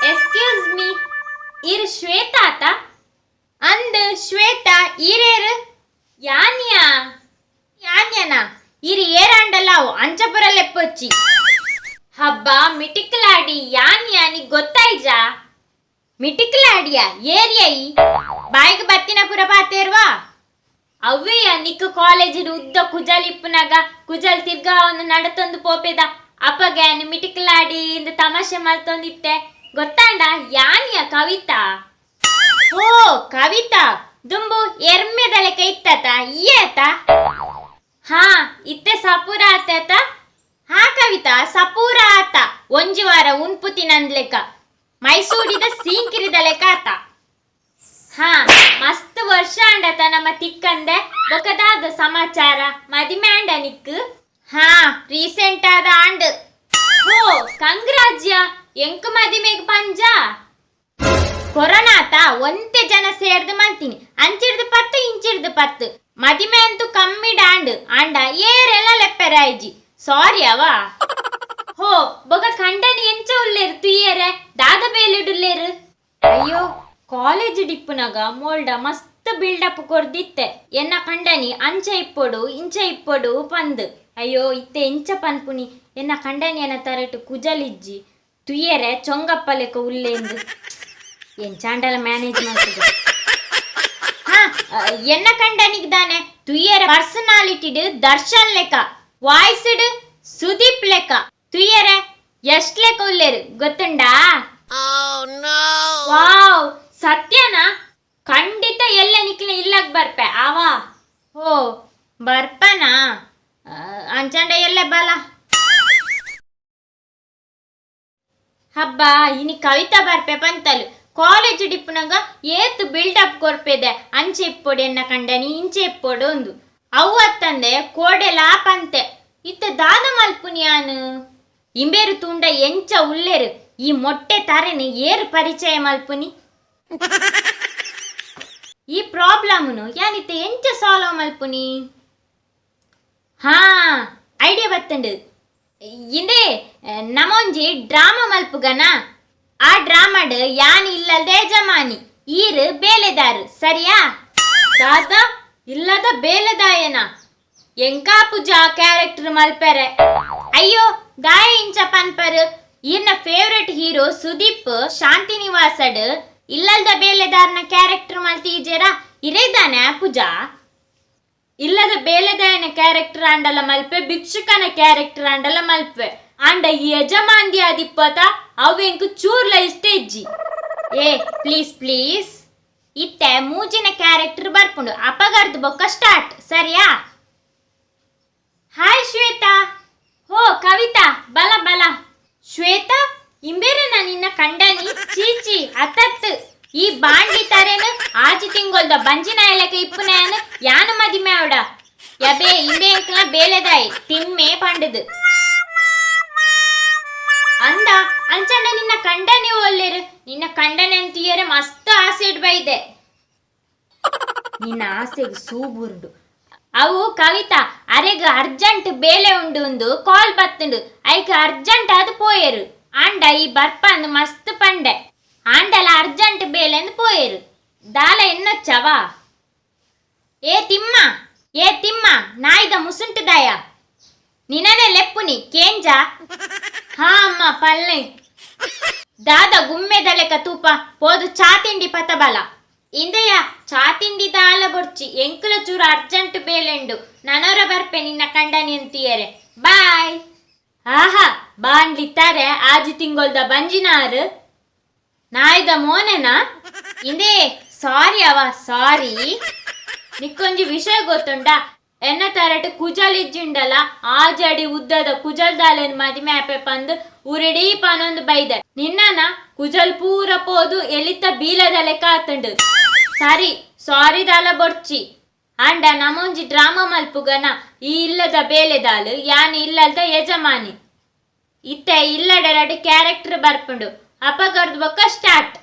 excuse me, ಇರ್ ಶ್ವೇತಾ ಆತ ಅಂದ್ ಶ್ವೇತಾ ಈರೇರು ಯಾನ್ಯಾ ಯಾನ್ಯನಾ ಇರ್ ಏರಂಡಲಾವು ಅಂಚಪುರಲೆಪ್ಪೊಚ್ಚಿ ಹಬ್ಬ ಮಿಟಿಕ್ಲಾಡಿ ಯಾನ್ಯಾ ನಿಗ್ ಗೊತ್ತಾಯ್ಜಾ ಮಿಟಿಕ್ಲಾಡಿಯಾ ಏರಿಯಾಯಿ ಬಾಯಿಗೆ ಬತ್ತಿನ ಪುರ ಪಾತೇರ್ವಾ ಅವ್ವೆಯ ನಿಕ್ ಕಾಲೇಜ್ ಉದ್ದ ಕುಜಲ್ ಇಪ್ಪುನಾಗ ಕುಜಲ್ ತಿರ್ಗಾ ಒಂದು ನಡತೊಂದು ಪೋಪೆದ ಅಪ್ಪಗ್ಯಾನ್ ಮಿಟಿಕ್ಲಾಡಿ ಇಂದ ತಮಾಷೆ ಮಲ್ತೊಂದಿತ್ತೆ ಗೊತ್ತಾಂಡ ಯಾನಿಯ ಕವಿತಾ ಓ ಕವಿತಾ ದುಂಬು ಎರ್ಮೆದಲೆ ಕೈತ್ತತ ಈಯತ ಹಾ ಇತ್ತೆ ಸಪೂರ ಆತ ಹಾ ಕವಿತಾ ಸಪೂರ ಆತ ಒಂಜಿ ವಾರ ಉನ್ಪುತಿನಂದ್ಲೆಕ್ಕ ಮೈಸೂರಿದ ಸೀಂಕಿರಿದ ಲೆಕ್ಕ ಆತ ಹಾ ಮಸ್ತ್ ವರ್ಷ ಅಂಡತ ನಮ್ಮ ತಿಕ್ಕಂದೆ ಬೊಕದಾದ ಸಮಾಚಾರ ಮದಿಮೆ ಅಂಡ ನಿಕ್ ಹಾ ರೀಸೆಂಟ್ ಆದ ಆಂಡ್ ಹೋ ಕಂಗ್ರಾಜ್ಯ ಎಂಕ್ ಮದಿಮೆಗ್ ಪಂಜ ಕೊರೋನಾತ ಒಂತೆ ಜನ ಸೇರ್ದು ಮಂತೀನಿ ಅಂಚಿರ್ದು ಪತ್ತು ಇಂಚಿರ್ದು ಪತ್ತು ಮದಿಮೆ ಅಂತೂ ಕಮ್ಮಿ ಡಾಂಡ್ ಅಂಡ ಏರೆಲ್ಲ ಲೆಪ್ಪೆರಾಯ್ಜಿ ಸಾರಿ ಅವ ಹೋ ಬೊಗ ಕಂಡನಿ ಎಂಚ ಉಲ್ಲೇರು ತುಯ್ಯರೆ ದಾದ ಬೇಲಿಡುಲ್ಲೇರು ಅಯ್ಯೋ ಕಾಲೇಜ್ ಡಿಪ್ಪುನಾಗ ಮೋಲ್ಡ ಮಸ್ತ್ ಬಿಲ್ಡಪ್ ಕೊರ್ದಿತ್ತೆ ಎನ್ನ ಕಂಡನಿ ಅಂಚ ಇಪ್ಪೊಡು ಇಂಚ ಇಪ್ಪೊಡು ಪಂದ್ ಅಯ್ಯೋ ಇತ್ತೆ ಎಂಚ ಪನ್ಪುನಿ ಎನ್ನ ಕಂಡನಿಯನ ತರಟು ಕುಜಲಿಜ್ಜಿ ತುಯ್ಯರೆ ಚೊಂಗಪ್ಪ ಲೆಕ್ಕ ಉಲ್ಲೇಂದು ಎಂಚಾಂಡಲ ಮ್ಯಾನೇಜ್ ಮಾಡ್ತದೆ ಹಾ ಎನ್ನ ಕಂಡನಿಗ್ದಾನೆ ತುಯ್ಯರೆ ಪರ್ಸನಾಲಿಟಿಡ್ ದರ್ಶನ್ ಲೆಕ್ಕ ವಾಯ್ಸ್ಡ್ ಸುದೀಪ್ ಲೆಕ್ಕ ತುಯ್ಯರೆ ಎಷ್ಟ್ ಲೆಕ್ಕ ಉಲ್ಲೇರು ಗೊತ್ತುಂಡಾ ವಾವ್ ಸತ್ಯನಾ ಖಂಡಿತ ಎಲ್ಲ ನಿಕ್ಲ ಇಲ್ಲಕ್ ಬರ್ಪೆ ಅವ ಹೋ ಬರ್ಪನಾ ಅಂಚಂಡ ಎಲ್ಲ ಬಲ ಹಬ್ಬ ಇನಿ ಕವಿತಾ ಬರ್ಪೆ ಪಂತಲು ಕಾಲೇಜ್ ಡಿಪ್ಪುನಾಗ ಏತ್ ಬಿಲ್ಡಪ್ ಕೊರ್ಪೆದೆ ಅಂಚೆ ಇಪ್ಪೊಡು ಎನ್ನ ಕಂಡನಿ ಇಂಚೆ ಇಪ್ಪೊಡು ಒಂದು ಅವು ಅತ್ತಂದೆ ಕೋಡೆ ಲಾಪಂತೆ ಇತ್ತ ದಾದ ಮಲ್ಪುನಿಯಾನು ಇಂಬೇರು ತುಂಡ ಎಂಚ ಉಲ್ಲೇರು ಈ ಮೊಟ್ಟೆ ತರೆನೆ ಏರು ಪರಿಚಯ ಮಲ್ಪುನಿ ಈ ಪ್ರಾಬ್ಲಮ್ನು ಯಾನಿತ್ತೆ ಎಂಚ ಸಾಲ್ವ್ ಮಲ್ಪುನಿ ಹಾ ಐಡಿಯಾ ಬತ್ತಂಡು ಇಂದೇ ನಮೊಂಜಿ ಡ್ರಾಮಾ ಮಲ್ಪುಗನ ಆ ಡ್ರಾಮಾಡ್ ಯಾನ್ ಇಲ್ಲದೆ ಯಜಮಾನಿ ಈರ್ ಬೇಲೆದಾರು ಸರಿಯಾ ದಾದ ಇಲ್ಲದ ಬೇಲೆದಾಯನ ಎಂಕಾ ಪೂಜಾ ಕ್ಯಾರೆಕ್ಟರ್ ಮಲ್ಪೆರೆ ಅಯ್ಯೋ ದಾಯ ಇಂಚ ಪನ್ಪರ್ ಈರ್ನ ಫೇವ್ರೆಟ್ ಹೀರೋ ಸುದೀಪ್ ಶಾಂತಿನಿವಾಸಡ್ ಇಲ್ಲದ ಬೇಲೆದಾರನ ಕ್ಯಾರೆಕ್ಟರ್ ಮಲ್ತೀಜೇರ ಇರೇದಾನೆ ಪೂಜಾ ಇಲ್ಲದ ಬೇಲೆದಾಯನ ಕ್ಯಾರೆಕ್ಟರ್ ಆಂಡಲ ಮಲ್ಪೆ ಭಿಕ್ಷುಕನ ಕ್ಯಾರೆಕ್ಟರ್ ಆಂಡಲ ಮಲ್ಪೆ ಆಂಡ ಈ ಯಜಮಾಂದಿ ಆದಿಪ್ಪತ ಅವೆಂಕು ಚೂರ್ಲ ಇಷ್ಟೇಜ್ಜಿ ಏ ಪ್ಲೀಸ್ ಪ್ಲೀಸ್ ಇತ್ತೆ ಮೂಜಿನ ಕ್ಯಾರೆಕ್ಟರ್ ಬರ್ಪುಂಡು ಅಪಗರ್ದು ಬೊಕ್ಕ ಸ್ಟಾರ್ಟ್ ಸರಿಯಾ ಹಾಯ್ ಶ್ವೇತಾ ಹೋ ಕವಿತಾ ಬಲ ಬಲ ಶ್ವೇತಾ ಇಂಬೇರೆನ ನಿನ್ನ ಕಂಡನಿ ಚೀಚಿ ಅತತ್ ಈ ಬಾಂಡಿ ತರೇನು ಆಚಿ ತಿಂಗೊಲ್ದ ಬಂಜಿನ ಎಲೆಕ ಇಪ್ಪುನೇನು ಯಾನು ಮದಿಮೆ ಅವಡ ಯಬೇ ಇಂಬೆ ಎಂಕ್ಲ ಬೇಲೆದಾಯಿ ತಿಮ್ಮೆ ಪಂಡದು ಅಂದ ಅಂಚಂಡ ನಿನ್ನ ಕಂಡನಿ ಒಲ್ಲೇರು ನಿನ್ನ ಕಂಡನೆ ಅಂತೀಯರೆ ಮಸ್ತ್ ಆಸೆ ಇಡ್ಬೈದೆ ನಿನ್ನ ಆಸೆಗೆ ಸೂಬುರ್ಡು ಅವು ಕವಿತಾ ಅರೆಗ ಅರ್ಜೆಂಟ್ ಬೇಲೆ ಉಂಡು ಒಂದು ಕಾಲ್ ಬತ್ತುಂಡು ಐಕ ಅರ್ಜೆಂಟ್ ಅದು ಪೋಯರು ಆಂಡ ಈ ಬರ್ಪಂದು ಮಸ್ತ್ ಪಂಡೆ ಆಂಡಲ ಅರ್ಜೆಂಟ್ ಬೇಲೆಂದು ಪೋಯರು ದಾಲ ಎನ್ನೊಚ್ಚವಾ ಏ ತಿಮ್ಮ ನಾಯ್ದ ಮುಸುಂಟುದಾಯ ನಿನನೆ ಲೆಪ್ಪುನಿ ಕೇಂಜ ಹಾ ಅಮ್ಮ ಪಲ್ಲೆ ದಾದ ಗುಮ್ಮೆದ ಲೆಕ್ಕ ತೂಪ ಪೋದು ಚಾ ತಿಂಡಿ ಪತಬಲ ಇಂದೆಯ ಚಾ ತಿಂಡಿ ದಾಲ ಬೊಡ್ಚಿ ಎಂಕುಲ ಚೂರು ಅರ್ಜೆಂಟ್ ಬೇಲೆಂಡು ನನೋರ ಬರ್ಪೆ ನಿನ್ನ ಕಂಡನಿ ಅಂತೀಯರೆ ಬಾಯ್ ಆಹಾ ಬಾಂಡ್ಲಿತ್ತಾರೆ ಆಜಿ ತಿಂಗೊಲ್ದ ಬಂಜಿನಾರು ನಾಯ್ದ ಮೋನೆನಾ ಇಂದೇ ಸಾರಿ ಅವ ಸಾರಿ ನಿಕ್ಕೊಂಜಿ ವಿಷಯ ಗೊತ್ತುಂಡ ಎನ್ನ ತರಟು ಕುಜಲಿಜ್ಜಿಂಡಲ ಆಜಡಿ ಉದ್ದದ ಕುಜಲ್ ದಾಲೆನ್ ಮದಿಮೆ ಆಪೆ ಪಂದು ಉರಿಡೀ ಪನೊಂದು ಬೈದೆ ನಿನ್ನನ ಕುಜಲ್ ಪೂರ ಪೋದು ಎಲಿತ ಬೀಲದ ಲೆಕ್ಕ ಆತುಂಡು ಸರಿ ಸಾರಿ ದಾಲ ಬೊಡ್ಚಿ ಅಂಡ ನಮೊಂಜಿ ಡ್ರಾಮಾ ಮಲ್ಪುಗನ ಈ ಇಲ್ಲದ ಬೇಲೆದಾಲು ಯಾನ್ ಇಲ್ಲದ ಯಜಮಾನಿ ಇತ್ತೆ ಇಲ್ಲಡೆರಡು ಕ್ಯಾರೆಕ್ಟರ್ ಬರ್ಪುಂಡು ಅಪಗರ್ದು ಬೊಕ್ಕ ಸ್ಟಾರ್ಟ್